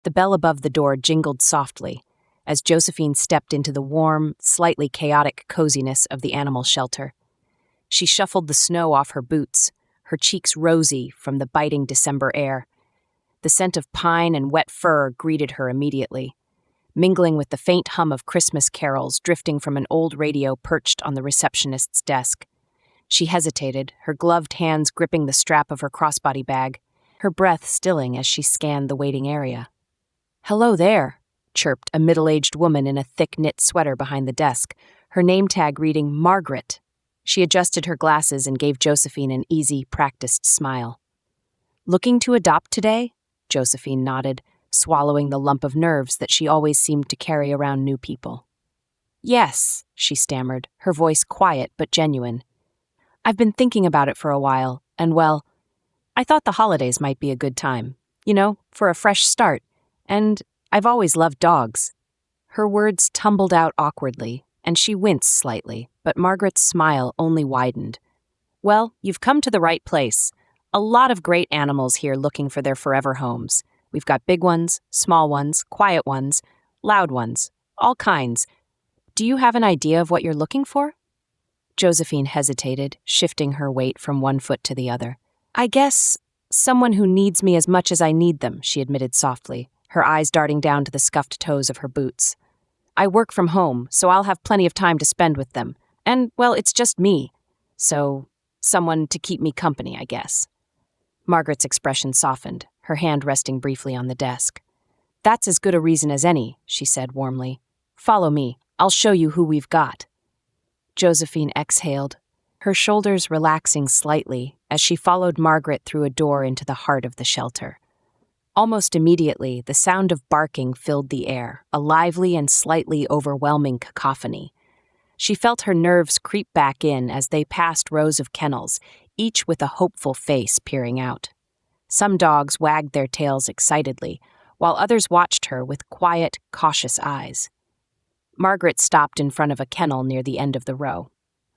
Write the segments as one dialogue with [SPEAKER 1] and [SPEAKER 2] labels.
[SPEAKER 1] The bell above the door jingled softly as Josephine stepped into the warm, slightly chaotic coziness of the animal shelter. She shuffled the snow off her boots, her cheeks rosy from the biting December air. The scent of pine and wet fur greeted her immediately, mingling with the faint hum of Christmas carols drifting from an old radio perched on the receptionist's desk. She hesitated, her gloved hands gripping the strap of her crossbody bag, her breath stilling as she scanned the waiting area. "Hello there," chirped a middle-aged woman in a thick-knit sweater behind the desk, her name tag reading Margaret. She adjusted her glasses and gave Josephine an easy, practiced smile. "Looking to adopt today?" Josephine nodded, swallowing the lump of nerves that she always seemed to carry around new people. "Yes," she stammered, her voice quiet but genuine. "I've been thinking about it for a while, and well, I thought the holidays might be a good time, for a fresh start, and I've always loved dogs." Her words tumbled out awkwardly, and she winced slightly, but Margaret's smile only widened. "Well, you've come to the right place. A lot of great animals here looking for their forever homes. We've got big ones, small ones, quiet ones, loud ones, all kinds. Do you have an idea of what you're looking for?" Josephine hesitated, shifting her weight from one foot to the other. "I guess someone who needs me as much as I need them," she admitted softly, her eyes darting down to the scuffed toes of her boots. "I work from home, so I'll have plenty of time to spend with them. And, well, it's just me. So, someone to keep me company, I guess." Margaret's expression softened, her hand resting briefly on the desk. "That's as good a reason as any," she said warmly. "Follow me. I'll show you who we've got." Josephine exhaled, her shoulders relaxing slightly as she followed Margaret through a door into the heart of the shelter. Almost immediately, the sound of barking filled the air, a lively and slightly overwhelming cacophony. She felt her nerves creep back in as they passed rows of kennels, each with a hopeful face peering out. Some dogs wagged their tails excitedly, while others watched her with quiet, cautious eyes. Margaret stopped in front of a kennel near the end of the row.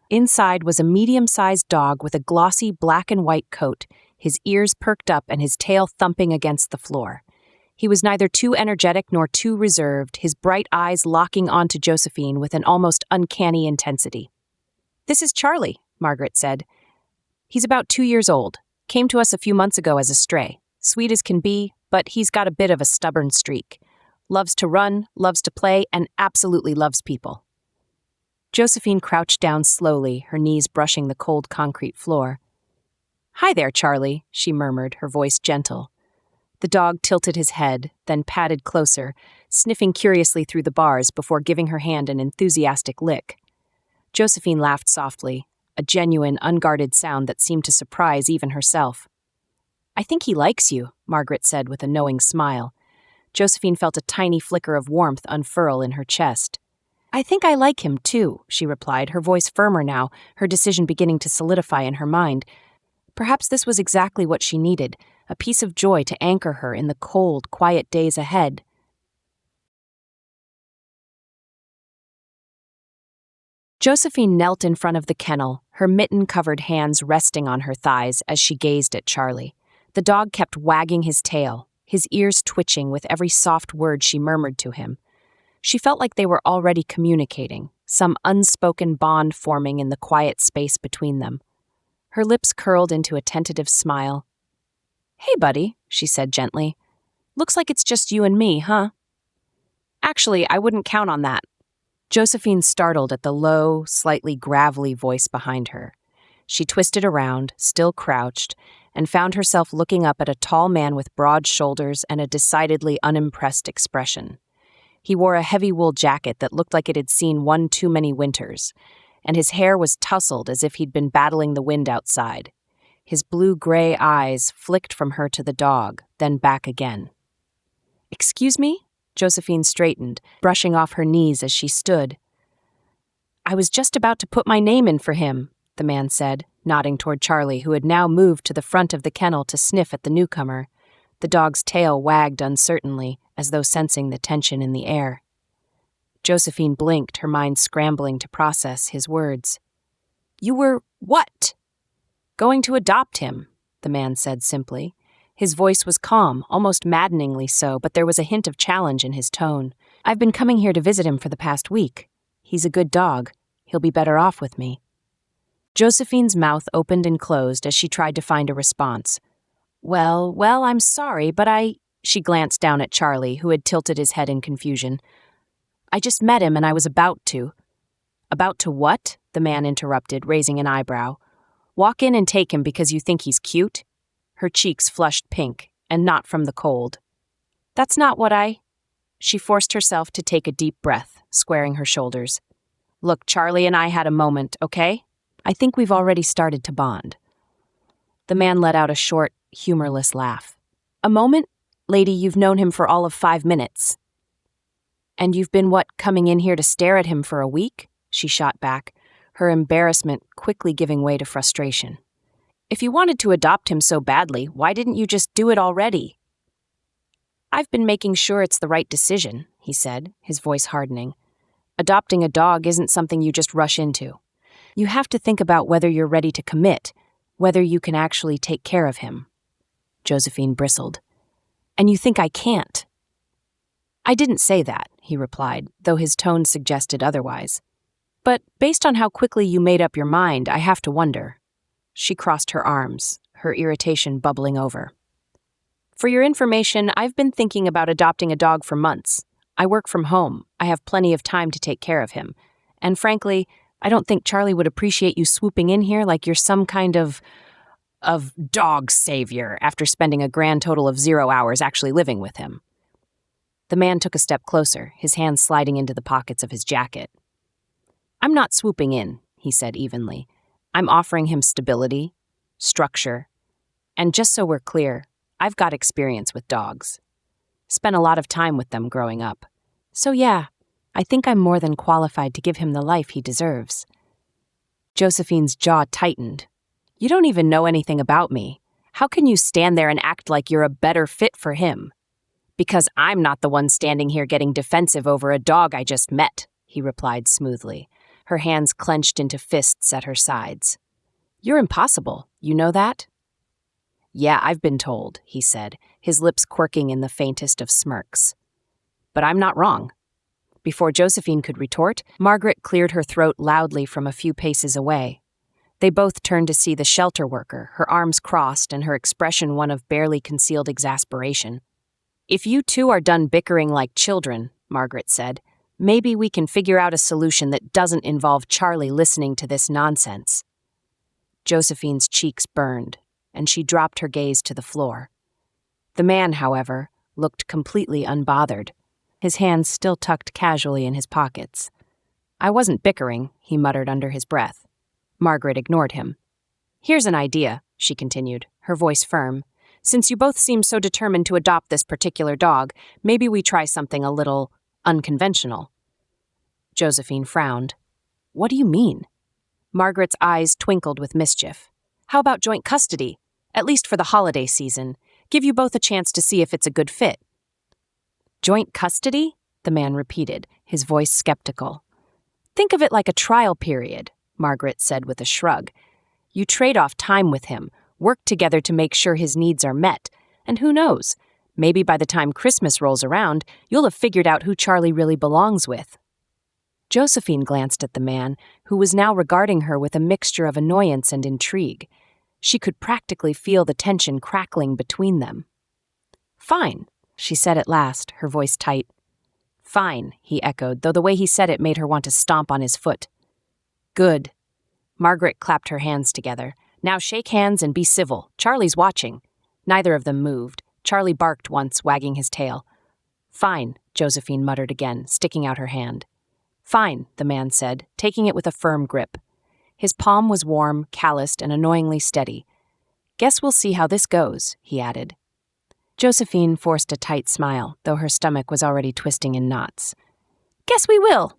[SPEAKER 1] Inside was a medium-sized dog with a glossy black and white coat, his ears perked up and his tail thumping against the floor. He was neither too energetic nor too reserved, his bright eyes locking onto Josephine with an almost uncanny intensity. "This is Charlie," Margaret said. "He's about 2 years old. Came to us a few months ago as a stray. Sweet as can be, but he's got a bit of a stubborn streak. Loves to run, loves to play, and absolutely loves people." Josephine crouched down slowly, her knees brushing the cold concrete floor. "Hi there, Charlie," she murmured, her voice gentle. The dog tilted his head, then padded closer, sniffing curiously through the bars before giving her hand an enthusiastic lick. Josephine laughed softly, a genuine, unguarded sound that seemed to surprise even herself. "I think he likes you," Margaret said with a knowing smile. Josephine felt a tiny flicker of warmth unfurl in her chest. "I think I like him, too," she replied, her voice firmer now, her decision beginning to solidify in her mind. Perhaps this was exactly what she needed, a piece of joy to anchor her in the cold, quiet days ahead. Josephine knelt in front of the kennel, her mitten-covered hands resting on her thighs as she gazed at Charlie. The dog kept wagging his tail, his ears twitching with every soft word she murmured to him. She felt like they were already communicating, some unspoken bond forming in the quiet space between them. Her lips curled into a tentative smile. "Hey, buddy," she said gently. "Looks like it's just you and me, huh?" "Actually, I wouldn't count on that." Josephine startled at the low, slightly gravelly voice behind her. She twisted around, still crouched, and found herself looking up at a tall man with broad shoulders and a decidedly unimpressed expression. He wore a heavy wool jacket that looked like it had seen one too many winters, and his hair was tousled as if he'd been battling the wind outside. His blue-gray eyes flicked from her to the dog, then back again. "Excuse me?" Josephine straightened, brushing off her knees as she stood. "I was just about to put my name in for him," the man said, nodding toward Charlie, who had now moved to the front of the kennel to sniff at the newcomer. The dog's tail wagged uncertainly, as though sensing the tension in the air. Josephine blinked, her mind scrambling to process his words. "You were what?" "Going to adopt him," the man said simply, His voice was calm, almost maddeningly so, but there was a hint of challenge in his tone. "I've been coming here to visit him for the past week. He's a good dog. He'll be better off with me." Josephine's mouth opened and closed as she tried to find a response. Well, I'm sorry, but She glanced down at Charlie, who had tilted his head in confusion. "I just met him and I was about to." "About to what?" the man interrupted, raising an eyebrow. "Walk in and take him because you think he's cute?" Her cheeks flushed pink, and not from the cold. "That's not what I—" She forced herself to take a deep breath, squaring her shoulders. "Look, Charlie and I had a moment, okay? I think we've already started to bond." The man let out a short, humorless laugh. "A moment? Lady, you've known him for all of 5 minutes." "And you've been, coming in here to stare at him for a week?" She shot back, her embarrassment quickly giving way to frustration. "If you wanted to adopt him so badly, why didn't you just do it already?" "I've been making sure it's the right decision," he said, his voice hardening. "Adopting a dog isn't something you just rush into. You have to think about whether you're ready to commit, whether you can actually take care of him." Josephine bristled. "And you think I can't?" "I didn't say that," he replied, though his tone suggested otherwise. "But based on how quickly you made up your mind, I have to wonder." She crossed her arms, her irritation bubbling over. "For your information, I've been thinking about adopting a dog for months. I work from home. I have plenty of time to take care of him. And frankly, I don't think Charlie would appreciate you swooping in here like you're some kind of dog savior after spending a grand total of 0 hours actually living with him." The man took a step closer, his hands sliding into the pockets of his jacket. "I'm not swooping in," he said evenly. "I'm offering him stability, structure, and just so we're clear, I've got experience with dogs. Spent a lot of time with them growing up. So yeah, I think I'm more than qualified to give him the life he deserves." Josephine's jaw tightened. "You don't even know anything about me. How can you stand there and act like you're a better fit for him?" "Because I'm not the one standing here getting defensive over a dog I just met," he replied smoothly, her hands clenched into fists at her sides. "You're impossible, you know that?" "Yeah, I've been told," he said, his lips quirking in the faintest of smirks. "But I'm not wrong." Before Josephine could retort, Margaret cleared her throat loudly from a few paces away. They both turned to see the shelter worker, her arms crossed and her expression one of barely concealed exasperation. "If you two are done bickering like children," Margaret said, "maybe we can figure out a solution that doesn't involve Charlie listening to this nonsense." Josephine's cheeks burned, and she dropped her gaze to the floor. The man, however, looked completely unbothered, his hands still tucked casually in his pockets. "I wasn't bickering," he muttered under his breath. Margaret ignored him. "Here's an idea," she continued, her voice firm. "Since you both seem so determined to adopt this particular dog, maybe we try something a little unconventional." Josephine frowned. "What do you mean?" Margaret's eyes twinkled with mischief. "How about joint custody? At least for the holiday season. Give you both a chance to see if it's a good fit." "Joint custody?" the man repeated, his voice skeptical. "Think of it like a trial period," Margaret said with a shrug. "You trade off time with him, work together to make sure his needs are met, and who knows, maybe by the time Christmas rolls around, you'll have figured out who Charlie really belongs with." Josephine glanced at the man, who was now regarding her with a mixture of annoyance and intrigue. She could practically feel the tension crackling between them. "Fine," she said at last, her voice tight. "Fine," he echoed, though the way he said it made her want to stomp on his foot. "Good." Margaret clapped her hands together. "Now shake hands and be civil. Charlie's watching." Neither of them moved. Charlie barked once, wagging his tail. "Fine," Josephine muttered again, sticking out her hand. "Fine," the man said, taking it with a firm grip. His palm was warm, calloused, and annoyingly steady. "Guess we'll see how this goes," he added. Josephine forced a tight smile, though her stomach was already twisting in knots. "Guess we will."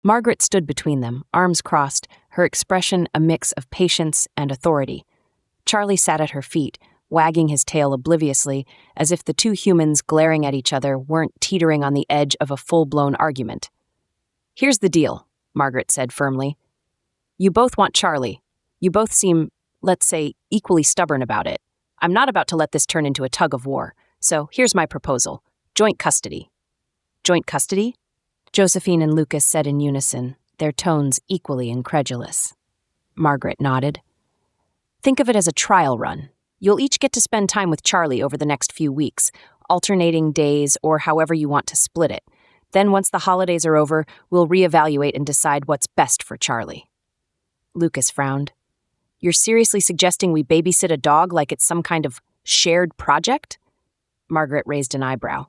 [SPEAKER 1] Margaret stood between them, arms crossed, her expression a mix of patience and authority. Charlie sat at her feet, wagging his tail obliviously, as if the two humans glaring at each other weren't teetering on the edge of a full-blown argument. "Here's the deal," Margaret said firmly. "You both want Charlie. You both seem, let's say, equally stubborn about it. I'm not about to let this turn into a tug of war, so here's my proposal. Joint custody. Joint custody? Josephine and Lucas said in unison, their tones equally incredulous. Margaret nodded. Think of it as a trial run. You'll each get to spend time with Charlie over the next few weeks, alternating days or however you want to split it. Then once the holidays are over, we'll reevaluate and decide what's best for Charlie. Lucas frowned. You're seriously suggesting we babysit a dog like it's some kind of shared project? Margaret raised an eyebrow.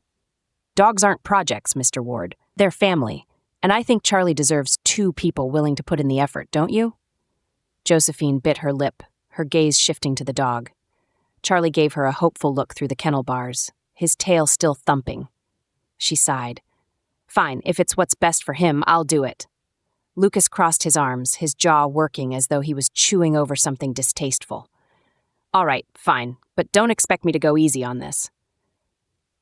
[SPEAKER 1] Dogs aren't projects, Mr. Ward. They're family. And I think Charlie deserves 2 people willing to put in the effort, don't you? Josephine bit her lip, her gaze shifting to the dog. Charlie gave her a hopeful look through the kennel bars, his tail still thumping. She sighed. Fine, if it's what's best for him, I'll do it. Lucas crossed his arms, his jaw working as though he was chewing over something distasteful. All right, fine, but don't expect me to go easy on this.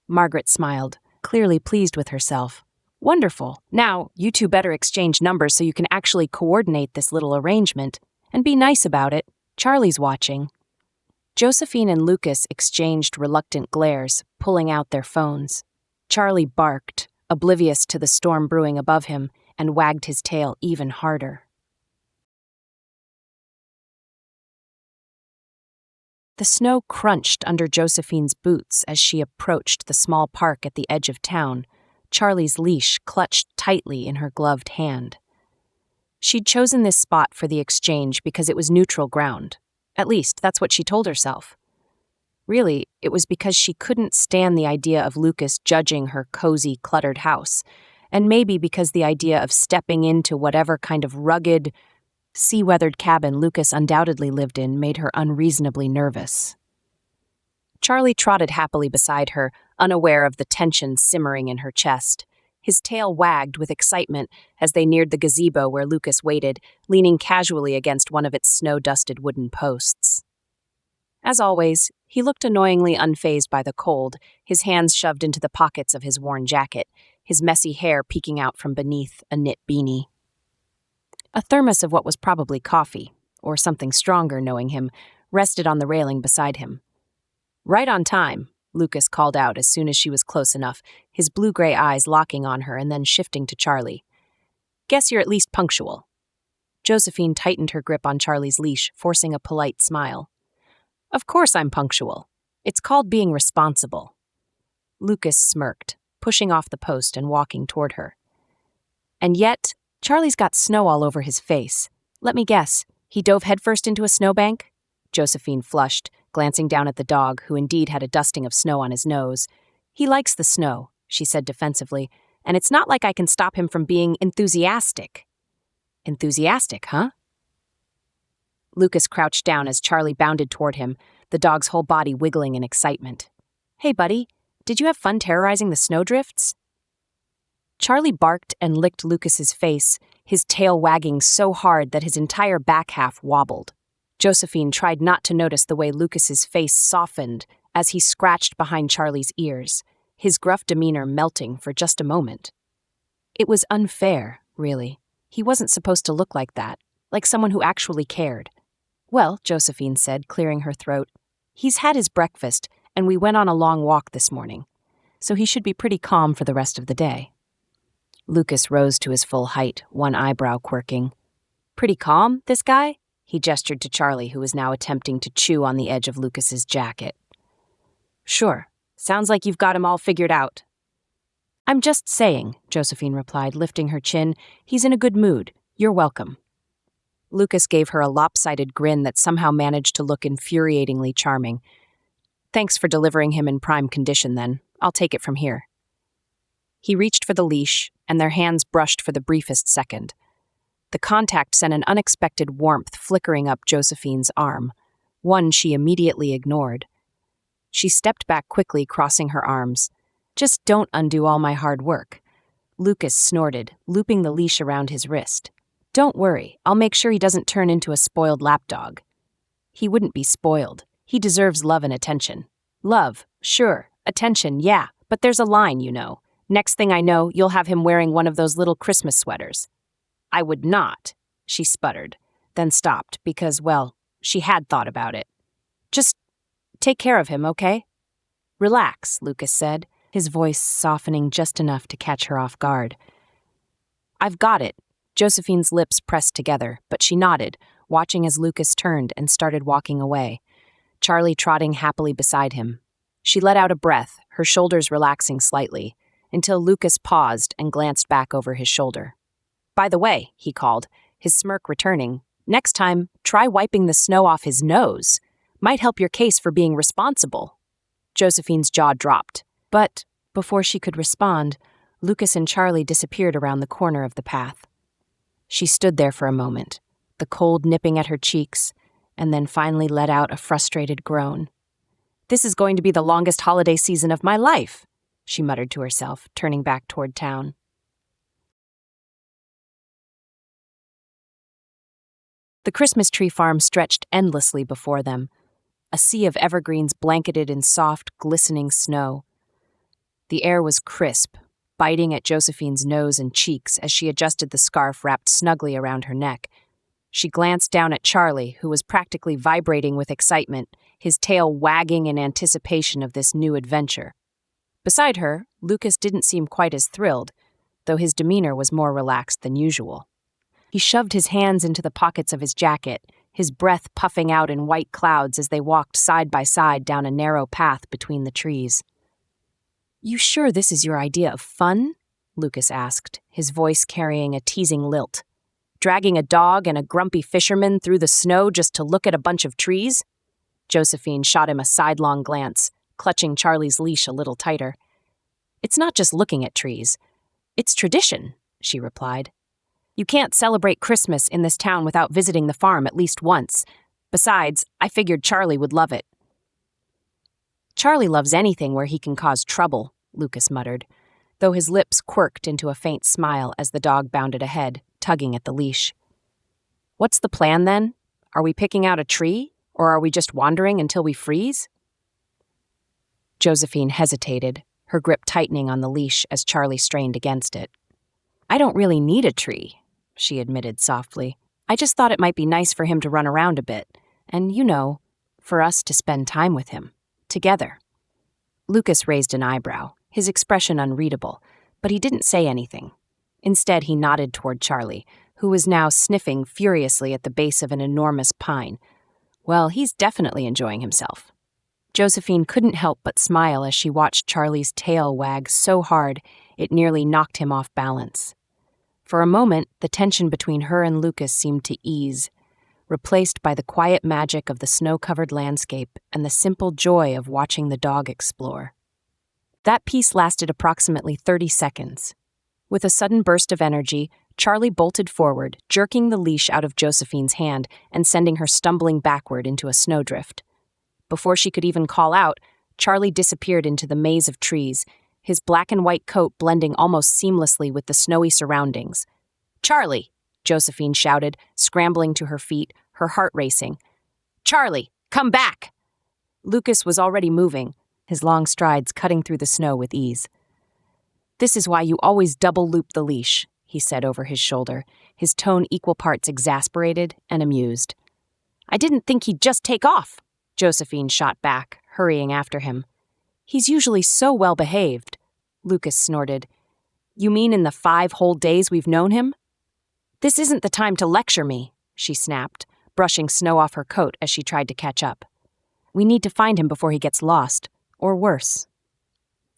[SPEAKER 1] Margaret smiled, clearly pleased with herself. Wonderful. Now, you two better exchange numbers so you can actually coordinate this little arrangement. And be nice about it. Charlie's watching. Josephine and Lucas exchanged reluctant glares, pulling out their phones. Charlie barked, oblivious to the storm brewing above him, and wagged his tail even harder. The snow crunched under Josephine's boots as she approached the small park at the edge of town, Charlie's leash clutched tightly in her gloved hand. She'd chosen this spot for the exchange because it was neutral ground. At least, that's what she told herself. Really, it was because she couldn't stand the idea of Lucas judging her cozy, cluttered house, and maybe because the idea of stepping into whatever kind of rugged, sea-weathered cabin Lucas undoubtedly lived in made her unreasonably nervous. Charlie trotted happily beside her, unaware of the tension simmering in her chest. His tail wagged with excitement as they neared the gazebo where Lucas waited, leaning casually against one of its snow-dusted wooden posts. As always, he looked annoyingly unfazed by the cold, his hands shoved into the pockets of his worn jacket, his messy hair peeking out from beneath a knit beanie. A thermos of what was probably coffee, or something stronger knowing him, rested on the railing beside him. Right on time, Lucas called out as soon as she was close enough, his blue-gray eyes locking on her and then shifting to Charlie. Guess you're at least punctual. Josephine tightened her grip on Charlie's leash, forcing a polite smile. Of course I'm punctual. It's called being responsible. Lucas smirked, pushing off the post and walking toward her. And yet, Charlie's got snow all over his face. Let me guess, he dove headfirst into a snowbank? Josephine flushed, glancing down at the dog, who indeed had a dusting of snow on his nose. He likes the snow, she said defensively, and it's not like I can stop him from being enthusiastic. Enthusiastic, huh? Lucas crouched down as Charlie bounded toward him, the dog's whole body wiggling in excitement. Hey, buddy, did you have fun terrorizing the snowdrifts? Charlie barked and licked Lucas's face, his tail wagging so hard that his entire back half wobbled. Josephine tried not to notice the way Lucas's face softened as he scratched behind Charlie's ears, his gruff demeanor melting for just a moment. It was unfair, really. He wasn't supposed to look like that, like someone who actually cared. Well, Josephine said, clearing her throat, he's had his breakfast, and we went on a long walk this morning, so he should be pretty calm for the rest of the day. Lucas rose to his full height, one eyebrow quirking. Pretty calm, this guy? He gestured to Charlie, who was now attempting to chew on the edge of Lucas's jacket. Sure. Sounds like you've got him all figured out. I'm just saying, Josephine replied, lifting her chin. He's in a good mood. You're welcome. Lucas gave her a lopsided grin that somehow managed to look infuriatingly charming. Thanks for delivering him in prime condition, then. I'll take it from here. He reached for the leash, and their hands brushed for the briefest second. The contact sent an unexpected warmth flickering up Josephine's arm, one she immediately ignored. She stepped back quickly, crossing her arms. Just don't undo all my hard work. Lucas snorted, looping the leash around his wrist. Don't worry, I'll make sure he doesn't turn into a spoiled lapdog. He wouldn't be spoiled. He deserves love and attention. Love, sure. Attention, yeah. But there's a line, you know. Next thing I know, you'll have him wearing one of those little Christmas sweaters. I would not, she sputtered. then stopped because, well, she had thought about it. Just take care of him, okay? Relax, Lucas said, his voice softening just enough to catch her off guard. I've got it. Josephine's lips pressed together, but she nodded, watching as Lucas turned and started walking away, Charlie trotting happily beside him. She let out a breath, her shoulders relaxing slightly, until Lucas paused and glanced back over his shoulder. By the way, he called, his smirk returning, next time, try wiping the snow off his nose. Might help your case for being responsible. Josephine's jaw dropped, but before she could respond, Lucas and Charlie disappeared around the corner of the path. She stood there for a moment, the cold nipping at her cheeks, and then finally let out a frustrated groan. This is going to be the longest holiday season of my life, she muttered to herself, turning back toward town. The Christmas tree farm stretched endlessly before them, a sea of evergreens blanketed in soft, glistening snow. The air was crisp, biting at Josephine's nose and cheeks as she adjusted the scarf wrapped snugly around her neck. She glanced down at Charlie, who was practically vibrating with excitement, his tail wagging in anticipation of this new adventure. Beside her, Lucas didn't seem quite as thrilled, though his demeanor was more relaxed than usual. He shoved his hands into the pockets of his jacket, his breath puffing out in white clouds as they walked side by side down a narrow path between the trees. "You sure this is your idea of fun?" Lucas asked, his voice carrying a teasing lilt. "Dragging a dog and a grumpy fisherman through the snow just to look at a bunch of trees?" Josephine shot him a sidelong glance, clutching Charlie's leash a little tighter. "It's not just looking at trees. It's tradition," she replied. "You can't celebrate Christmas in this town without visiting the farm at least once. Besides, I figured Charlie would love it." "Charlie loves anything where he can cause trouble," Lucas muttered, though his lips quirked into a faint smile as the dog bounded ahead, tugging at the leash. "What's the plan, then? Are we picking out a tree, or are we just wandering until we freeze?" Josephine hesitated, her grip tightening on the leash as Charlie strained against it. "I don't really need a tree," she admitted softly. "I just thought it might be nice for him to run around a bit, and, for us to spend time with him, together." Lucas raised an eyebrow, his expression unreadable, but he didn't say anything. Instead, he nodded toward Charlie, who was now sniffing furiously at the base of an enormous pine. Well, he's definitely enjoying himself. Josephine couldn't help but smile as she watched Charlie's tail wag so hard it nearly knocked him off balance. For a moment, the tension between her and Lucas seemed to ease, replaced by the quiet magic of the snow-covered landscape and the simple joy of watching the dog explore. That peace lasted approximately 30 seconds. With a sudden burst of energy, Charlie bolted forward, jerking the leash out of Josephine's hand and sending her stumbling backward into a snowdrift. Before she could even call out, Charlie disappeared into the maze of trees, his black and white coat blending almost seamlessly with the snowy surroundings. "Charlie!" Josephine shouted, scrambling to her feet, her heart racing. "Charlie, come back!" Lucas was already moving, his long strides cutting through the snow with ease. "This is why you always double-loop the leash," he said over his shoulder, his tone equal parts exasperated and amused. "I didn't think he'd just take off," Josephine shot back, hurrying after him. "He's usually so well-behaved," Lucas snorted. "You mean in the 5 whole days we've known him?" "This isn't the time to lecture me," she snapped, brushing snow off her coat as she tried to catch up. "We need to find him before he gets lost, or worse."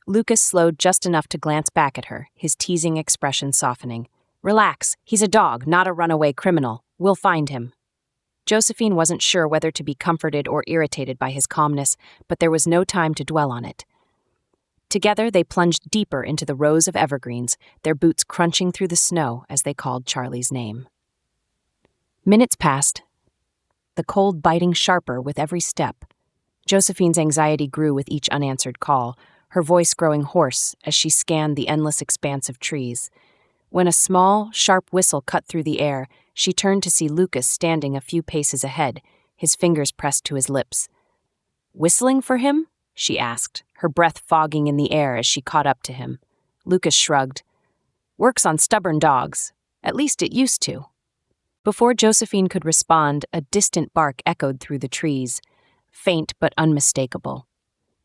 [SPEAKER 1] Lucas slowed just enough to glance back at her, his teasing expression softening. "Relax, he's a dog, not a runaway criminal. We'll find him." Josephine wasn't sure whether to be comforted or irritated by his calmness, but there was no time to dwell on it. Together, they plunged deeper into the rows of evergreens, their boots crunching through the snow as they called Charlie's name. Minutes passed, the cold biting sharper with every step. Josephine's anxiety grew with each unanswered call, her voice growing hoarse as she scanned the endless expanse of trees. When a small, sharp whistle cut through the air, she turned to see Lucas standing a few paces ahead, his fingers pressed to his lips. "Whistling for him?" she asked, her breath fogging in the air as she caught up to him. Lucas shrugged. "Works on stubborn dogs. At least it used to." Before Josephine could respond, a distant bark echoed through the trees, faint but unmistakable.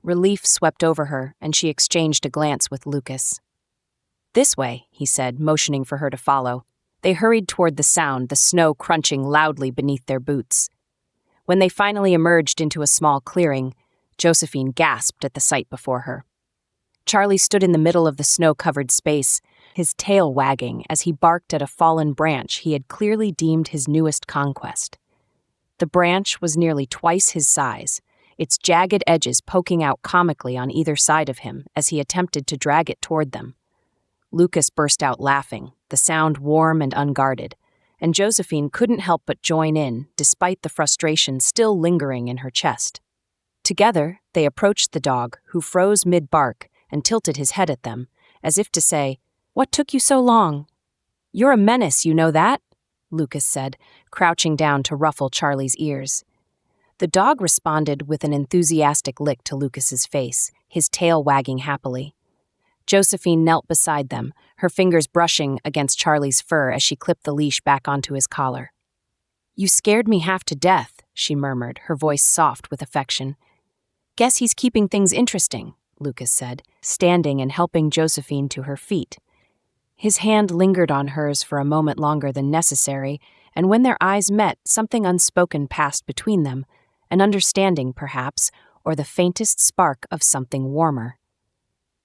[SPEAKER 1] Relief swept over her, and she exchanged a glance with Lucas. "This way," he said, motioning for her to follow. They hurried toward the sound, the snow crunching loudly beneath their boots. When they finally emerged into a small clearing, Josephine gasped at the sight before her. Charlie stood in the middle of the snow-covered space, his tail wagging as he barked at a fallen branch he had clearly deemed his newest conquest. The branch was nearly twice his size, its jagged edges poking out comically on either side of him as he attempted to drag it toward them. Lucas burst out laughing, the sound warm and unguarded, and Josephine couldn't help but join in, despite the frustration still lingering in her chest. Together, they approached the dog, who froze mid-bark and tilted his head at them, as if to say, "What took you so long?" "You're a menace, you know that?" Lucas said, crouching down to ruffle Charlie's ears. The dog responded with an enthusiastic lick to Lucas's face, his tail wagging happily. Josephine knelt beside them, her fingers brushing against Charlie's fur as she clipped the leash back onto his collar. "You scared me half to death," she murmured, her voice soft with affection. "Guess he's keeping things interesting," Lucas said, standing and helping Josephine to her feet. His hand lingered on hers for a moment longer than necessary, and when their eyes met, something unspoken passed between them, an understanding, perhaps, or the faintest spark of something warmer.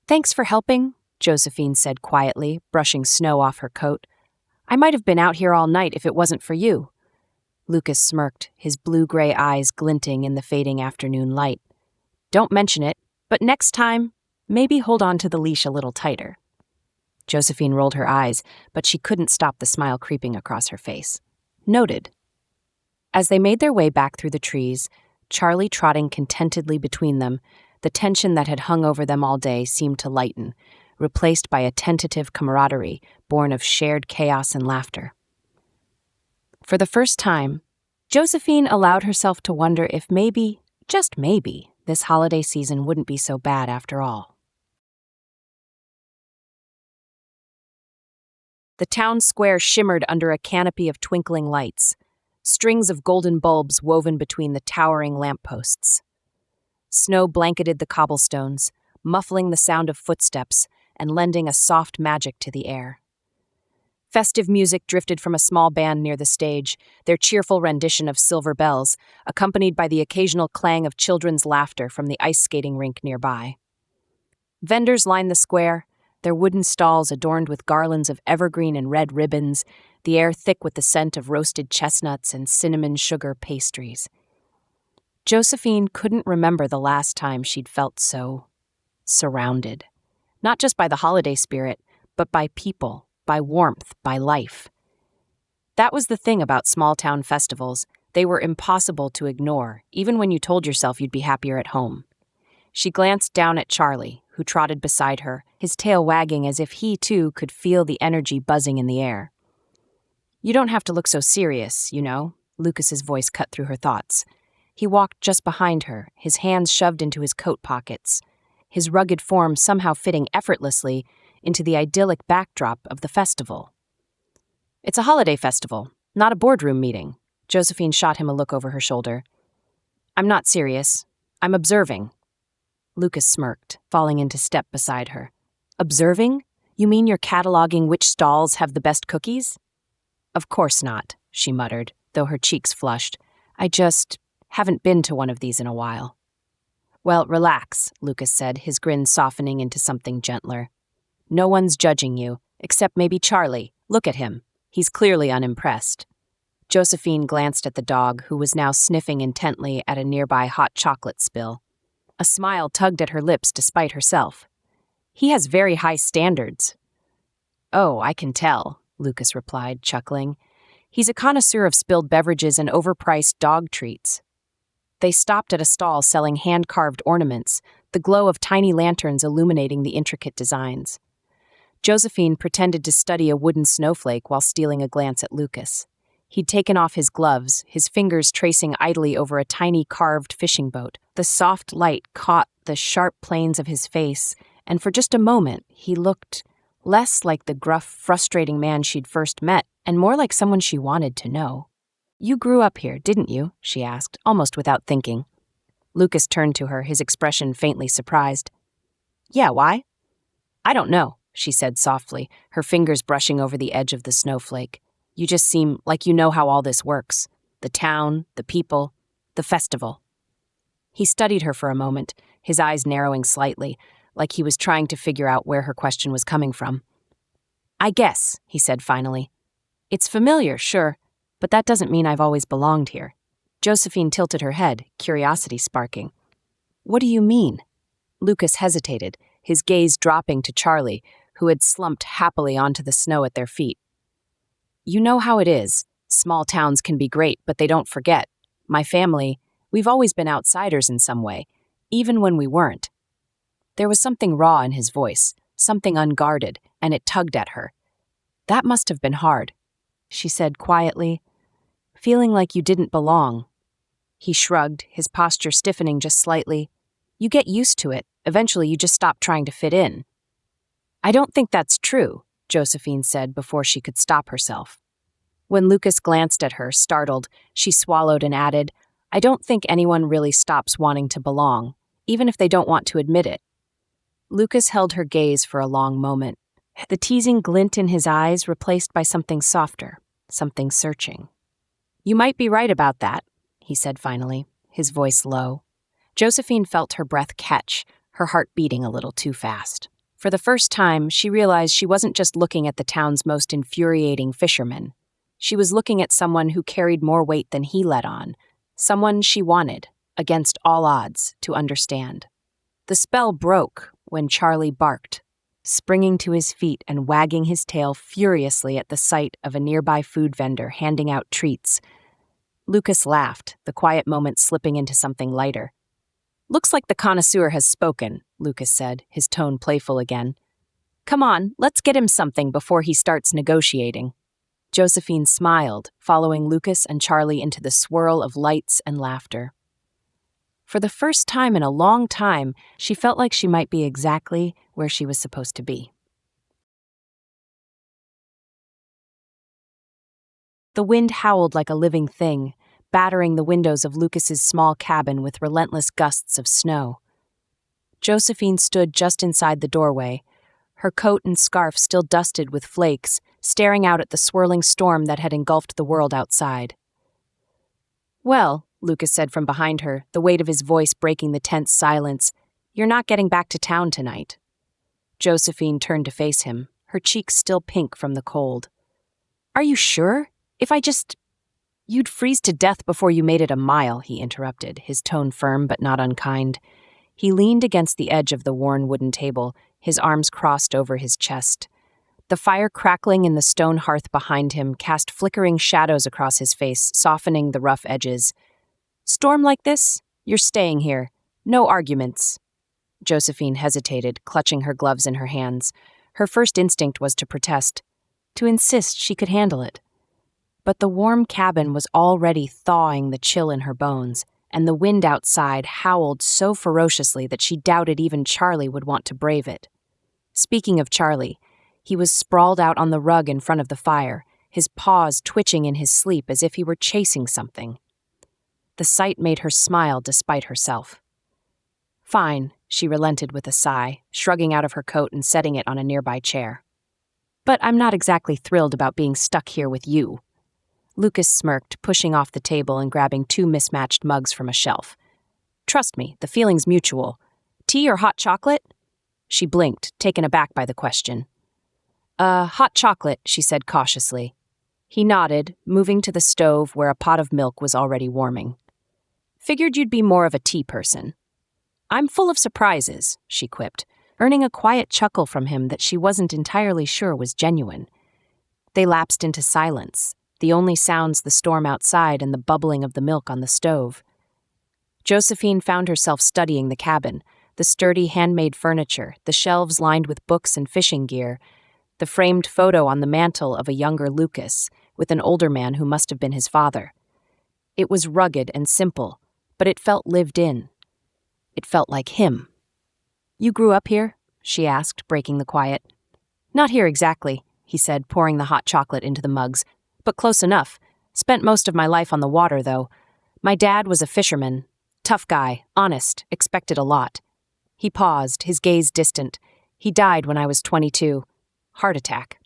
[SPEAKER 1] "Thanks for helping," Josephine said quietly, brushing snow off her coat. "I might have been out here all night if it wasn't for you." Lucas smirked, his blue-gray eyes glinting in the fading afternoon light. "Don't mention it, but next time, maybe hold on to the leash a little tighter." Josephine rolled her eyes, but she couldn't stop the smile creeping across her face. Noted. As they made their way back through the trees, Charlie trotting contentedly between them, the tension that had hung over them all day seemed to lighten, replaced by a tentative camaraderie born of shared chaos and laughter. For the first time, Josephine allowed herself to wonder if maybe, just maybe, this holiday season wouldn't be so bad after all. The town square shimmered under a canopy of twinkling lights, strings of golden bulbs woven between the towering lampposts. Snow blanketed the cobblestones, muffling the sound of footsteps and lending a soft magic to the air. Festive music drifted from a small band near the stage, their cheerful rendition of Silver Bells, accompanied by the occasional clang of children's laughter from the ice skating rink nearby. Vendors lined the square, their wooden stalls adorned with garlands of evergreen and red ribbons, the air thick with the scent of roasted chestnuts and cinnamon sugar pastries. Josephine couldn't remember the last time she'd felt so surrounded, not just by the holiday spirit, but by people, by warmth, by life. That was the thing about small-town festivals. They were impossible to ignore, even when you told yourself you'd be happier at home. She glanced down at Charlie, who trotted beside her, his tail wagging as if he, too, could feel the energy buzzing in the air. "You don't have to look so serious, you know," Lucas's voice cut through her thoughts. He walked just behind her, his hands shoved into his coat pockets, his rugged form somehow fitting effortlessly into the idyllic backdrop of the festival. "It's a holiday festival, not a boardroom meeting." Josephine shot him a look over her shoulder. "I'm not serious. I'm observing." Lucas smirked, falling into step beside her. "Observing? You mean you're cataloging which stalls have the best cookies?" "Of course not," she muttered, though her cheeks flushed. "I just haven't been to one of these in a while." "Well, relax," Lucas said, his grin softening into something gentler. "No one's judging you, except maybe Charlie. Look at him. He's clearly unimpressed." Josephine glanced at the dog, who was now sniffing intently at a nearby hot chocolate spill. A smile tugged at her lips despite herself. "He has very high standards." "Oh, I can tell," Lucas replied, chuckling. "He's a connoisseur of spilled beverages and overpriced dog treats." They stopped at a stall selling hand-carved ornaments, the glow of tiny lanterns illuminating the intricate designs. Josephine pretended to study a wooden snowflake while stealing a glance at Lucas. He'd taken off his gloves, his fingers tracing idly over a tiny carved fishing boat. The soft light caught the sharp planes of his face, and for just a moment he looked less like the gruff, frustrating man she'd first met and more like someone she wanted to know. "You grew up here, didn't you?" she asked, almost without thinking. Lucas turned to her, his expression faintly surprised. "Yeah, why?" "I don't know," she said softly, her fingers brushing over the edge of the snowflake. "You just seem like you know how all this works. The town, the people, the festival." He studied her for a moment, his eyes narrowing slightly, like he was trying to figure out where her question was coming from. "I guess," he said finally. "It's familiar, sure, but that doesn't mean I've always belonged here." Josephine tilted her head, curiosity sparking. "What do you mean?" Lucas hesitated, his gaze dropping to Charlie, who had slumped happily onto the snow at their feet. "You know how it is. Small towns can be great, but they don't forget. My family, we've always been outsiders in some way, even when we weren't." There was something raw in his voice, something unguarded, and it tugged at her. "That must have been hard," she said quietly, "feeling like you didn't belong." He shrugged, his posture stiffening just slightly. "You get used to it. Eventually you just stop trying to fit in." "I don't think that's true," Josephine said before she could stop herself. When Lucas glanced at her, startled, she swallowed and added, "I don't think anyone really stops wanting to belong, even if they don't want to admit it." Lucas held her gaze for a long moment, the teasing glint in his eyes replaced by something softer, something searching. "You might be right about that," he said finally, his voice low. Josephine felt her breath catch, her heart beating a little too fast. For the first time, she realized she wasn't just looking at the town's most infuriating fisherman. She was looking at someone who carried more weight than he let on, someone she wanted, against all odds, to understand. The spell broke when Charlie barked, springing to his feet and wagging his tail furiously at the sight of a nearby food vendor handing out treats. Lucas laughed, the quiet moment slipping into something lighter. "Looks like the connoisseur has spoken," Lucas said, his tone playful again. "Come on, let's get him something before he starts negotiating." Josephine smiled, following Lucas and Charlie into the swirl of lights and laughter. For the first time in a long time, she felt like she might be exactly where she was supposed to be. The wind howled like a living thing, battering the windows of Lucas's small cabin with relentless gusts of snow. Josephine stood just inside the doorway, her coat and scarf still dusted with flakes, staring out at the swirling storm that had engulfed the world outside. "Well," Lucas said from behind her, the weight of his voice breaking the tense silence, "you're not getting back to town tonight." Josephine turned to face him, her cheeks still pink from the cold. "Are you sure? If I just—" "You'd freeze to death before you made it a mile," he interrupted, his tone firm but not unkind. He leaned against the edge of the worn wooden table, his arms crossed over his chest. The fire crackling in the stone hearth behind him cast flickering shadows across his face, softening the rough edges. "Storm like this? You're staying here. No arguments." Josephine hesitated, clutching her gloves in her hands. Her first instinct was to protest, to insist she could handle it. But the warm cabin was already thawing the chill in her bones, and the wind outside howled so ferociously that she doubted even Charlie would want to brave it. Speaking of Charlie, he was sprawled out on the rug in front of the fire, his paws twitching in his sleep as if he were chasing something. The sight made her smile despite herself. "Fine," she relented with a sigh, shrugging out of her coat and setting it on a nearby chair. "But I'm not exactly thrilled about being stuck here with you." Lucas smirked, pushing off the table and grabbing two mismatched mugs from a shelf. "Trust me, the feeling's mutual. Tea or hot chocolate?" She blinked, taken aback by the question. Hot chocolate," she said cautiously. He nodded, moving to the stove where a pot of milk was already warming. "Figured you'd be more of a tea person." "I'm full of surprises," she quipped, earning a quiet chuckle from him that she wasn't entirely sure was genuine. They lapsed into silence, the only sounds the storm outside and the bubbling of the milk on the stove. Josephine found herself studying the cabin, the sturdy handmade furniture, the shelves lined with books and fishing gear, the framed photo on the mantel of a younger Lucas, with an older man who must have been his father. It was rugged and simple, but it felt lived in. It felt like him. "You grew up here?" she asked, breaking the quiet. "Not here exactly," he said, pouring the hot chocolate into the mugs. But close enough. Spent most of my life on the water, though. My dad was a fisherman. Tough guy, honest, expected a lot. He paused, his gaze distant. He died when I was 22. Heart attack.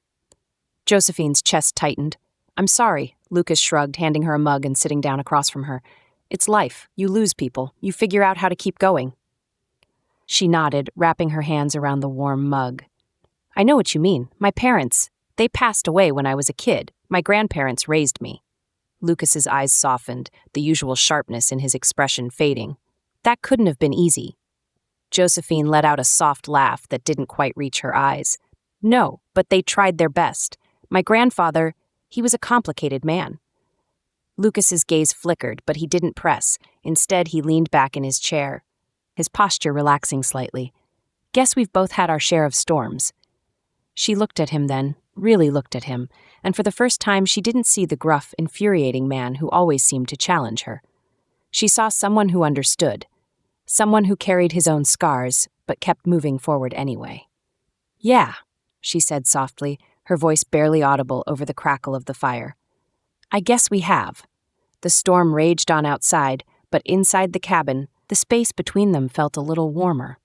[SPEAKER 1] Josephine's chest tightened. I'm sorry, Lucas shrugged, handing her a mug and sitting down across from her. It's life. You lose people. You figure out how to keep going. She nodded, wrapping her hands around the warm mug. I know what you mean. My parents, they passed away when I was a kid. My grandparents raised me. Lucas's eyes softened, the usual sharpness in his expression fading. That couldn't have been easy. Josephine let out a soft laugh that didn't quite reach her eyes. No, but they tried their best. My grandfather, he was a complicated man. Lucas's gaze flickered, but he didn't press. Instead, he leaned back in his chair, his posture relaxing slightly. Guess we've both had our share of storms. She looked at him then, really looked at him, and for the first time she didn't see the gruff, infuriating man who always seemed to challenge her. She saw someone who understood, someone who carried his own scars, but kept moving forward anyway. Yeah, she said softly, her voice barely audible over the crackle of the fire. I guess we have. The storm raged on outside, but inside the cabin, the space between them felt a little warmer.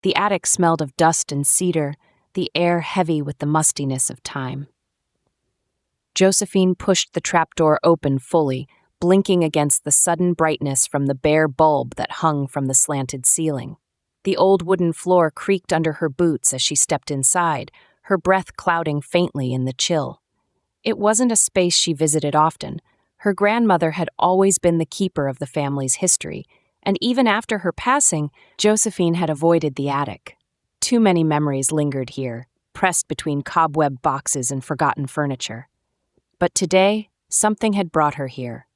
[SPEAKER 1] The attic smelled of dust and cedar, the air heavy with the mustiness of time. Josephine pushed the trapdoor open fully, blinking against the sudden brightness from the bare bulb that hung from the slanted ceiling. The old wooden floor creaked under her boots as she stepped inside, her breath clouding faintly in the chill. It wasn't a space she visited often. Her grandmother had always been the keeper of the family's history, and even after her passing, Josephine had avoided the attic. Too many memories lingered here, pressed between cobweb boxes and forgotten furniture. But today, something had brought her here.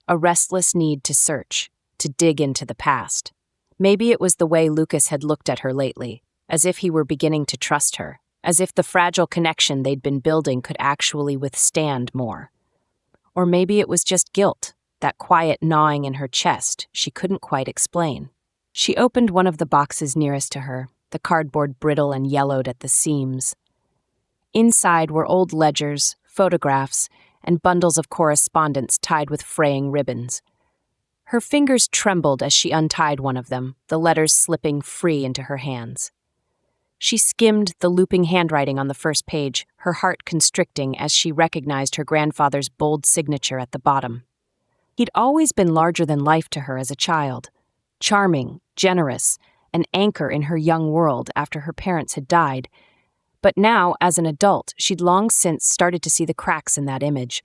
[SPEAKER 1] A restless need to search, to dig into the past. Maybe it was the way Lucas had looked at her lately, as if he were beginning to trust her, as if the fragile connection they'd been building could actually withstand more. Or maybe it was just guilt, that quiet gnawing in her chest she couldn't quite explain. She opened one of the boxes nearest to her, the cardboard brittle and yellowed at the seams. Inside were old ledgers, photographs, and bundles of correspondence tied with fraying ribbons. Her fingers trembled as she untied one of them, the letters slipping free into her hands. She skimmed the looping handwriting on the first page, her heart constricting as she recognized her grandfather's bold signature at the bottom. He'd always been larger than life to her as a child, charming, generous, an anchor in her young world after her parents had died. But now, as an adult, she'd long since started to see the cracks in that image.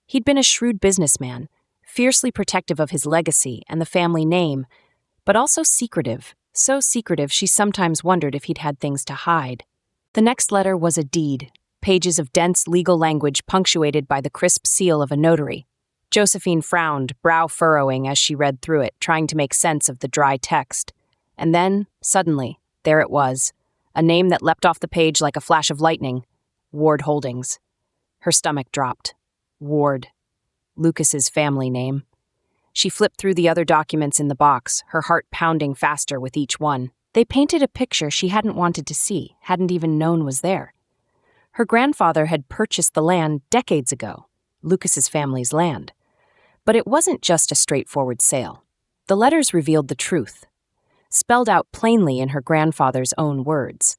[SPEAKER 1] He'd been a shrewd businessman, fiercely protective of his legacy and the family name, but also secretive, so secretive she sometimes wondered if he'd had things to hide. The next letter was a deed, pages of dense legal language punctuated by the crisp seal of a notary. Josephine frowned, brow furrowing as she read through it, trying to make sense of the dry text. And then, suddenly, there it was, a name that leapt off the page like a flash of lightning. Ward Holdings. Her stomach dropped. Ward. Lucas's family name. She flipped through the other documents in the box, her heart pounding faster with each one. They painted a picture she hadn't wanted to see, hadn't even known was there. Her grandfather had purchased the land decades ago, Lucas's family's land. But it wasn't just a straightforward sale. The letters revealed the truth, spelled out plainly in her grandfather's own words.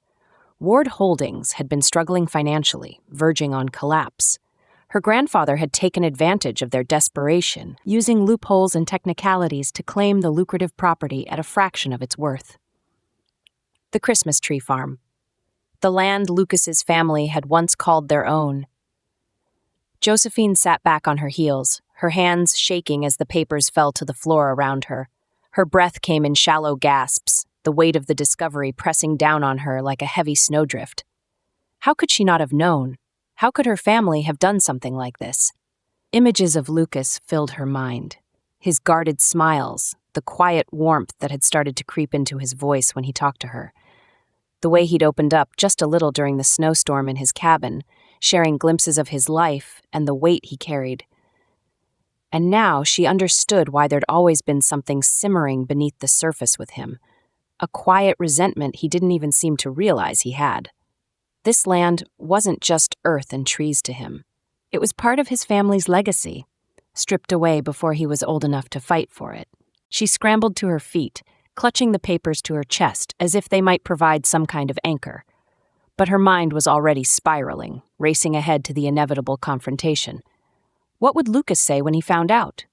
[SPEAKER 1] Ward Holdings had been struggling financially, verging on collapse. Her grandfather had taken advantage of their desperation, using loopholes and technicalities to claim the lucrative property at a fraction of its worth. The Christmas tree farm. The land Lucas's family had once called their own. Josephine sat back on her heels, her hands shaking as the papers fell to the floor around her. Her breath came in shallow gasps, the weight of the discovery pressing down on her like a heavy snowdrift. How could she not have known? How could her family have done something like this? Images of Lucas filled her mind. His guarded smiles, the quiet warmth that had started to creep into his voice when he talked to her. The way he'd opened up just a little during the snowstorm in his cabin, sharing glimpses of his life and the weight he carried. And now she understood why there'd always been something simmering beneath the surface with him. a quiet resentment he didn't even seem to realize he had. This land wasn't just earth and trees to him. It was part of his family's legacy, stripped away before he was old enough to fight for it. She scrambled to her feet, clutching the papers to her chest as if they might provide some kind of anchor. But her mind was already spiraling, racing ahead to the inevitable confrontation. What would Lucas say when he found out?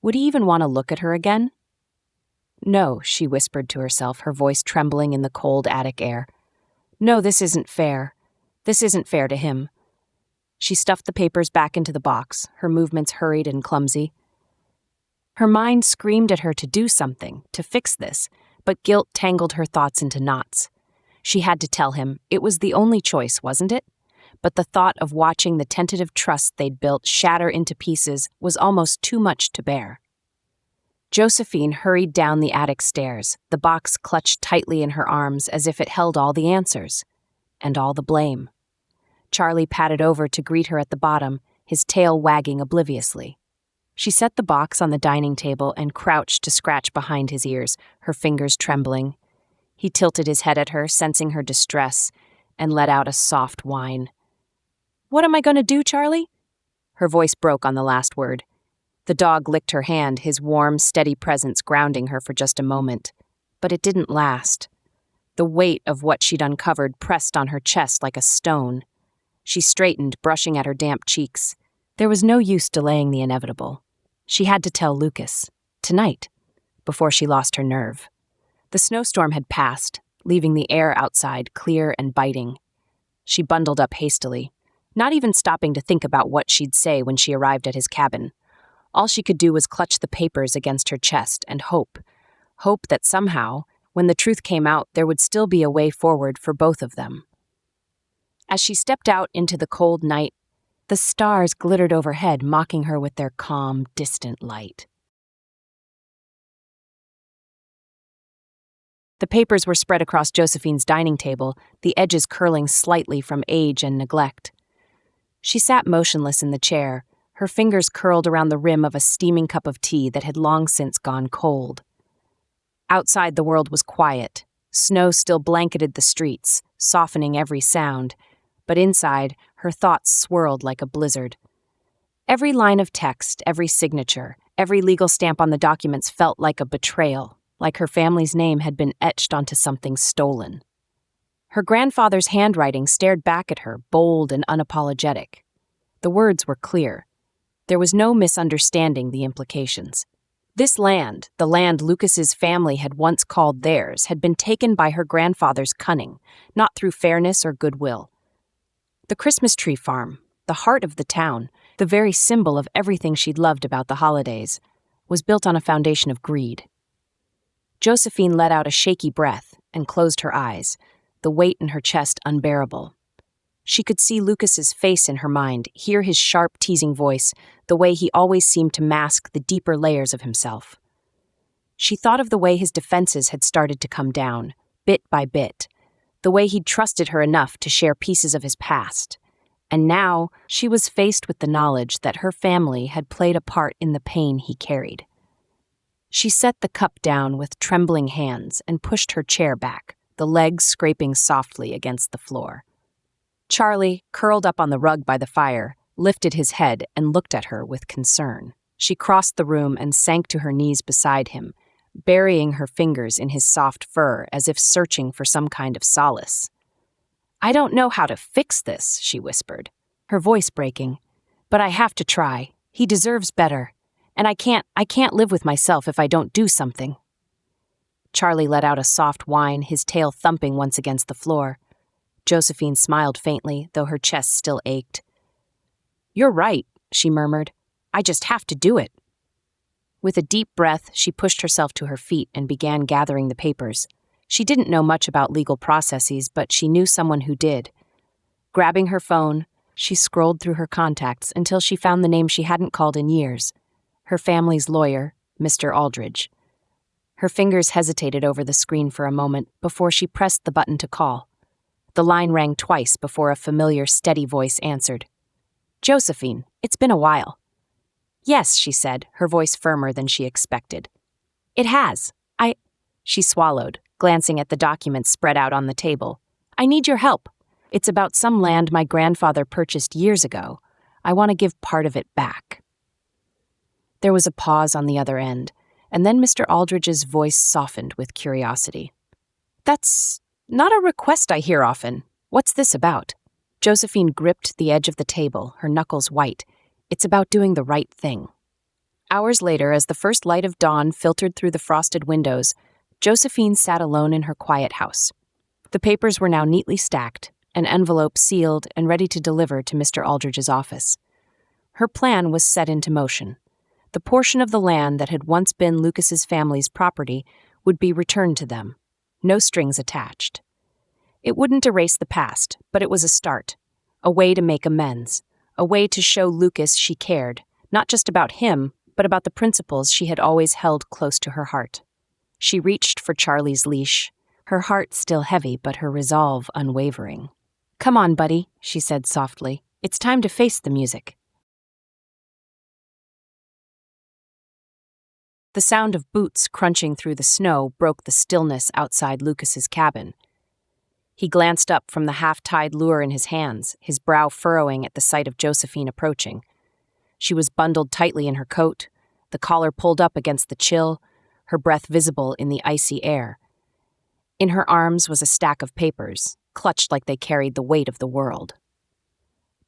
[SPEAKER 1] Would he even want to look at her again? No, she whispered to herself, her voice trembling in the cold attic air. No, this isn't fair. This isn't fair to him. She stuffed the papers back into the box, her movements hurried and clumsy. Her mind screamed at her to do something, to fix this, but guilt tangled her thoughts into knots. She had to tell him it was the only choice, wasn't it? But the thought of watching the tentative trust they'd built shatter into pieces was almost too much to bear. Josephine hurried down the attic stairs, the box clutched tightly in her arms as if it held all the answers, and all the blame. Charlie padded over to greet her at the bottom, his tail wagging obliviously. She set the box on the dining table and crouched to scratch behind his ears, her fingers trembling. He tilted his head at her, sensing her distress, and let out a soft whine. "What am I going to do, Charlie?" Her voice broke on the last word. The dog licked her hand, his warm, steady presence grounding her for just a moment. But it didn't last. The weight of what she'd uncovered pressed on her chest like a stone. She straightened, brushing at her damp cheeks. There was no use delaying the inevitable. She had to tell Lucas, tonight, before she lost her nerve. The snowstorm had passed, leaving the air outside clear and biting. She bundled up hastily, not even stopping to think about what she'd say when she arrived at his cabin. All she could do was clutch the papers against her chest and hope that somehow, when the truth came out, there would still be a way forward for both of them. As she stepped out into the cold night, the stars glittered overhead, mocking her with their calm, distant light. The papers were spread across Josephine's dining table, the edges curling slightly from age and neglect. She sat motionless in the chair, her fingers curled around the rim of a steaming cup of tea that had long since gone cold. Outside, the world was quiet. Snow still blanketed the streets, softening every sound, but inside, her thoughts swirled like a blizzard. Every line of text, every signature, every legal stamp on the documents felt like a betrayal, like her family's name had been etched onto something stolen. Her grandfather's handwriting stared back at her, bold and unapologetic. The words were clear. There was no misunderstanding the implications. This land, the land Lucas's family had once called theirs, had been taken by her grandfather's cunning, not through fairness or goodwill. The Christmas tree farm, the heart of the town, the very symbol of everything she'd loved about the holidays, was built on a foundation of greed. Josephine let out a shaky breath and closed her eyes, the weight in her chest unbearable. She could see Lucas's face in her mind, hear his sharp, teasing voice, the way he always seemed to mask the deeper layers of himself. She thought of the way his defenses had started to come down, bit by bit, the way he'd trusted her enough to share pieces of his past. And now she was faced with the knowledge that her family had played a part in the pain he carried. She set the cup down with trembling hands and pushed her chair back, the legs scraping softly against the floor. Charlie, curled up on the rug by the fire, lifted his head and looked at her with concern. She crossed the room and sank to her knees beside him, burying her fingers in his soft fur as if searching for some kind of solace. "I don't know how to fix this," she whispered, her voice breaking, "but I have to try. He deserves better, and I can't live with myself if I don't do something." Charlie let out a soft whine, his tail thumping once against the floor. Josephine smiled faintly, though her chest still ached. "You're right," she murmured. "I just have to do it." With a deep breath, she pushed herself to her feet and began gathering the papers. She didn't know much about legal processes, but she knew someone who did. Grabbing her phone, she scrolled through her contacts until she found the name she hadn't called in years, her family's lawyer, Mr. Aldridge. Her fingers hesitated over the screen for a moment before she pressed the button to call. The line rang twice before a familiar, steady voice answered. "Josephine, it's been a while." "Yes," she said, her voice firmer than she expected. "It has. She swallowed, glancing at the documents spread out on the table. "I need your help. It's about some land my grandfather purchased years ago. I want to give part of it back." There was a pause on the other end, and then Mr. Aldridge's voice softened with curiosity. "That's not a request I hear often. What's this about?" Josephine gripped the edge of the table, her knuckles white. "It's about doing the right thing." Hours later, as the first light of dawn filtered through the frosted windows, Josephine sat alone in her quiet house. The papers were now neatly stacked, an envelope sealed and ready to deliver to Mr. Aldridge's office. Her plan was set into motion. The portion of the land that had once been Lucas's family's property would be returned to them, no strings attached. It wouldn't erase the past, but it was a start, a way to make amends, a way to show Lucas she cared, not just about him, but about the principles she had always held close to her heart. She reached for Charlie's leash, her heart still heavy but her resolve unwavering. "Come on, buddy," she said softly. "It's time to face the music." The sound of boots crunching through the snow broke the stillness outside Lucas's cabin. He glanced up from the half-tied lure in his hands, his brow furrowing at the sight of Josephine approaching. She was bundled tightly in her coat, the collar pulled up against the chill, her breath visible in the icy air. In her arms was a stack of papers, clutched like they carried the weight of the world.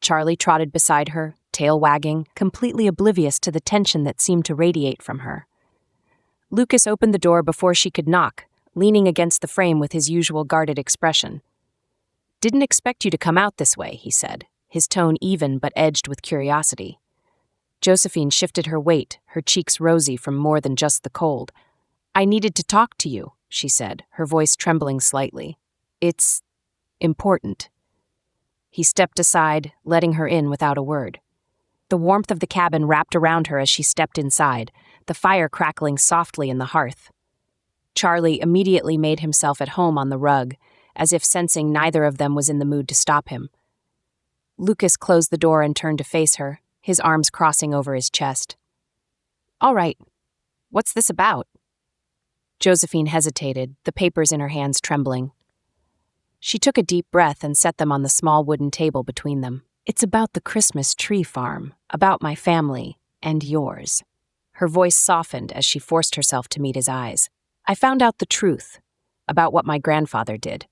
[SPEAKER 1] Charlie trotted beside her, tail wagging, completely oblivious to the tension that seemed to radiate from her. Lucas opened the door before she could knock, leaning against the frame with his usual guarded expression. "Didn't expect you to come out this way," he said, his tone even but edged with curiosity. Josephine shifted her weight, her cheeks rosy from more than just the cold. "I needed to talk to you," she said, her voice trembling slightly. "It's important." He stepped aside, letting her in without a word. The warmth of the cabin wrapped around her as she stepped inside, the fire crackling softly in the hearth. Charlie immediately made himself at home on the rug, as if sensing neither of them was in the mood to stop him. Lucas closed the door and turned to face her, his arms crossing over his chest. "All right. What's this about?" Josephine hesitated, the papers in her hands trembling. She took a deep breath and set them on the small wooden table between them. "It's about the Christmas tree farm, about my family, and yours." Her voice softened as she forced herself to meet his eyes. "I found out the truth about what my grandfather did."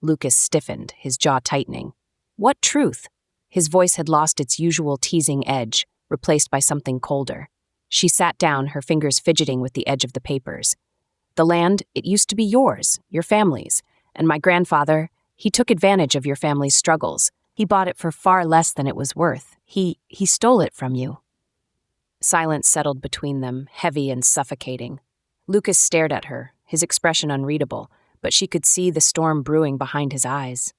[SPEAKER 1] Lucas stiffened, his jaw tightening. "What truth?" His voice had lost its usual teasing edge, replaced by something colder. She sat down, her fingers fidgeting with the edge of the papers. "The land, it used to be yours, your family's, and my grandfather, he took advantage of your family's struggles. He bought it for far less than it was worth. He stole it from you." Silence settled between them, heavy and suffocating. Lucas stared at her, his expression unreadable, but she could see the storm brewing behind his eyes.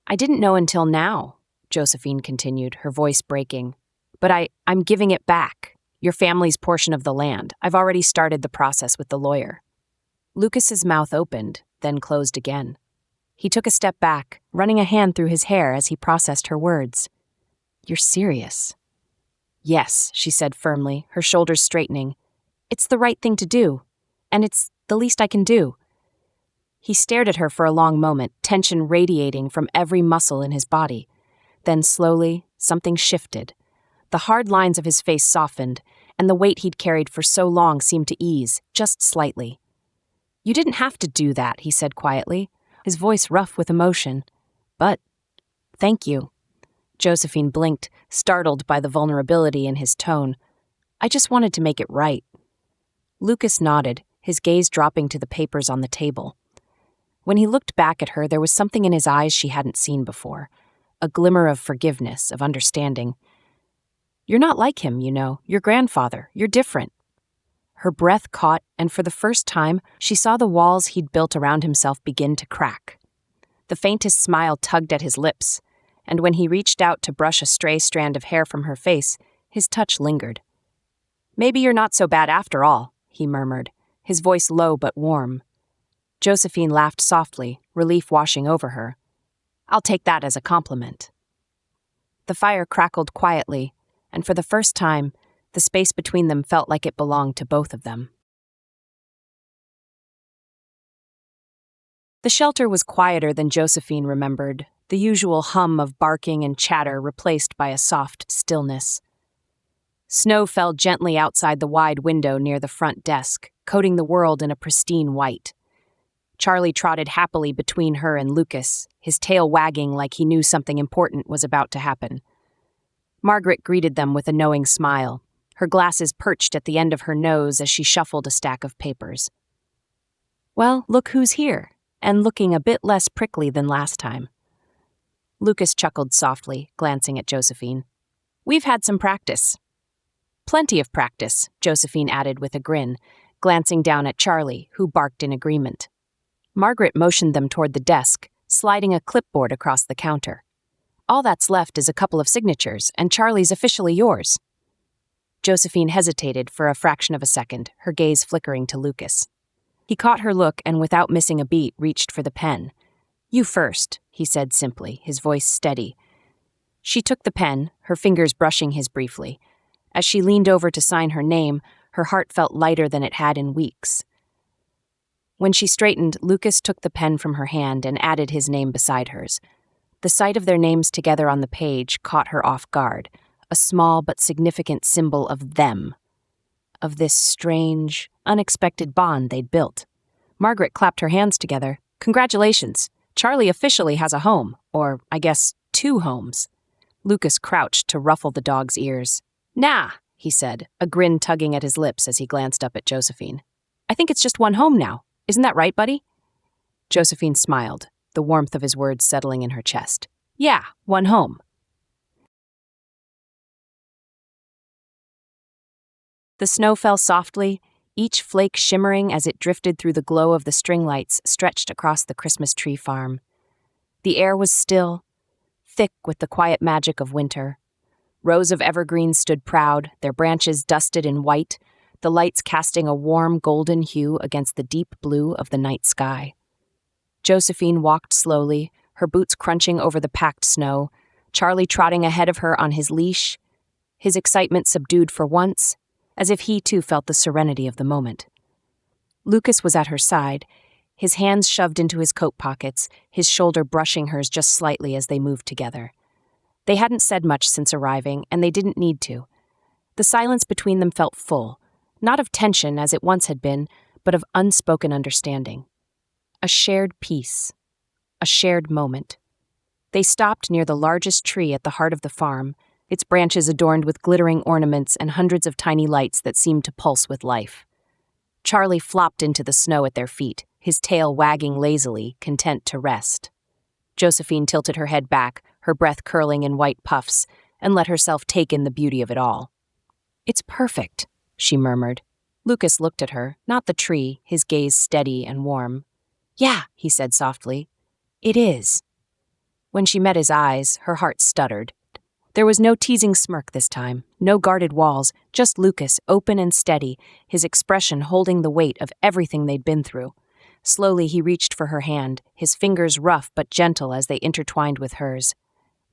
[SPEAKER 1] "I didn't know until now," Josephine continued, her voice breaking. "But I'm giving it back, your family's portion of the land. I've already started the process with the lawyer." Lucas's mouth opened, then closed again. He took a step back, running a hand through his hair as he processed her words. "You're serious?" "Yes," she said firmly, her shoulders straightening. "It's the right thing to do, and it's the least I can do." He stared at her for a long moment, tension radiating from every muscle in his body. Then slowly, something shifted. The hard lines of his face softened, and the weight he'd carried for so long seemed to ease, just slightly. "You didn't have to do that," he said quietly, his voice rough with emotion. "But thank you." Josephine blinked, startled by the vulnerability in his tone. "I just wanted to make it right." Lucas nodded, his gaze dropping to the papers on the table. When he looked back at her, there was something in his eyes she hadn't seen before, a glimmer of forgiveness, of understanding. "You're not like him, you know, your grandfather. You're different." Her breath caught, and for the first time, she saw the walls he'd built around himself begin to crack. The faintest smile tugged at his lips, and when he reached out to brush a stray strand of hair from her face, his touch lingered. "Maybe you're not so bad after all," he murmured, his voice low but warm. Josephine laughed softly, relief washing over her. "I'll take that as a compliment." The fire crackled quietly, and for the first time, the space between them felt like it belonged to both of them. The shelter was quieter than Josephine remembered, the usual hum of barking and chatter replaced by a soft stillness. Snow fell gently outside the wide window near the front desk, coating the world in a pristine white. Charlie trotted happily between her and Lucas, his tail wagging like he knew something important was about to happen. Margaret greeted them with a knowing smile, her glasses perched at the end of her nose as she shuffled a stack of papers. "Well, look who's here, and looking a bit less prickly than last time." Lucas chuckled softly, glancing at Josephine. "We've had some practice." "Plenty of practice," Josephine added with a grin, glancing down at Charlie, who barked in agreement. Margaret motioned them toward the desk, sliding a clipboard across the counter. "All that's left is a couple of signatures, and Charlie's officially yours." Josephine hesitated for a fraction of a second, her gaze flickering to Lucas. He caught her look and, without missing a beat, reached for the pen. "You first," he said simply, his voice steady. She took the pen, her fingers brushing his briefly. As she leaned over to sign her name, her heart felt lighter than it had in weeks. When she straightened, Lucas took the pen from her hand and added his name beside hers. The sight of their names together on the page caught her off guard, a small but significant symbol of them, of this strange, unexpected bond they'd built. Margaret clapped her hands together. "Congratulations! Charlie officially has a home, or, I guess, 2 homes." Lucas crouched to ruffle the dog's ears. "Nah," he said, a grin tugging at his lips as he glanced up at Josephine. "I think it's just 1 home now. Isn't that right, buddy?" Josephine smiled, the warmth of his words settling in her chest. "Yeah, 1 home." The snow fell softly, each flake shimmering as it drifted through the glow of the string lights stretched across the Christmas tree farm. The air was still, thick with the quiet magic of winter. Rows of evergreens stood proud, their branches dusted in white, the lights casting a warm golden hue against the deep blue of the night sky. Josephine walked slowly, her boots crunching over the packed snow, Charlie trotting ahead of her on his leash, his excitement subdued for once, as if he too felt the serenity of the moment. Lucas was at her side, his hands shoved into his coat pockets, his shoulder brushing hers just slightly as they moved together. They hadn't said much since arriving, and they didn't need to. The silence between them felt full, not of tension as it once had been, but of unspoken understanding. A shared peace, a shared moment. They stopped near the largest tree at the heart of the farm, its branches adorned with glittering ornaments and hundreds of tiny lights that seemed to pulse with life. Charlie flopped into the snow at their feet, his tail wagging lazily, content to rest. Josephine tilted her head back, her breath curling in white puffs, and let herself take in the beauty of it all. "It's perfect," she murmured. Lucas looked at her, not the tree, his gaze steady and warm. "Yeah," he said softly. "It is." When she met his eyes, her heart stuttered. There was no teasing smirk this time, no guarded walls, just Lucas, open and steady, his expression holding the weight of everything they'd been through. Slowly he reached for her hand, his fingers rough but gentle as they intertwined with hers.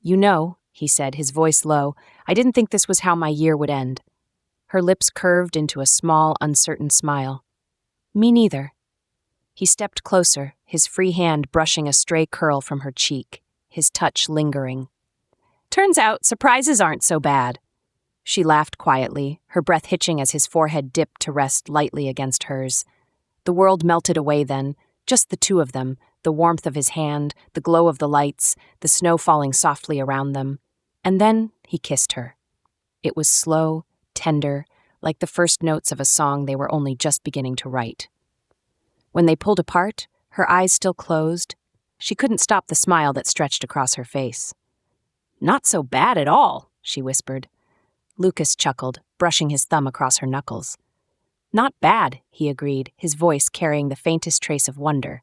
[SPEAKER 1] "You know," he said, his voice low, "I didn't think this was how my year would end." Her lips curved into a small, uncertain smile. "Me neither." He stepped closer, his free hand brushing a stray curl from her cheek, his touch lingering. "Turns out surprises aren't so bad." She laughed quietly, her breath hitching as his forehead dipped to rest lightly against hers. The world melted away then, just the two of them, the warmth of his hand, the glow of the lights, the snow falling softly around them. And then he kissed her. It was slow, tender, like the first notes of a song they were only just beginning to write. When they pulled apart, her eyes still closed, she couldn't stop the smile that stretched across her face. "Not so bad at all," she whispered. Lucas chuckled, brushing his thumb across her knuckles. "Not bad," he agreed, his voice carrying the faintest trace of wonder.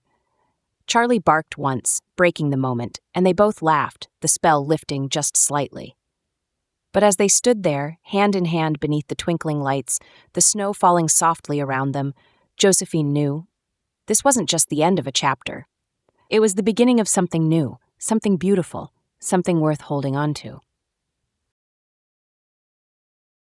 [SPEAKER 1] Charlie barked once, breaking the moment, and they both laughed, the spell lifting just slightly. But as they stood there, hand in hand beneath the twinkling lights, the snow falling softly around them, Josephine knew this wasn't just the end of a chapter. It was the beginning of something new, something beautiful, something worth holding on to.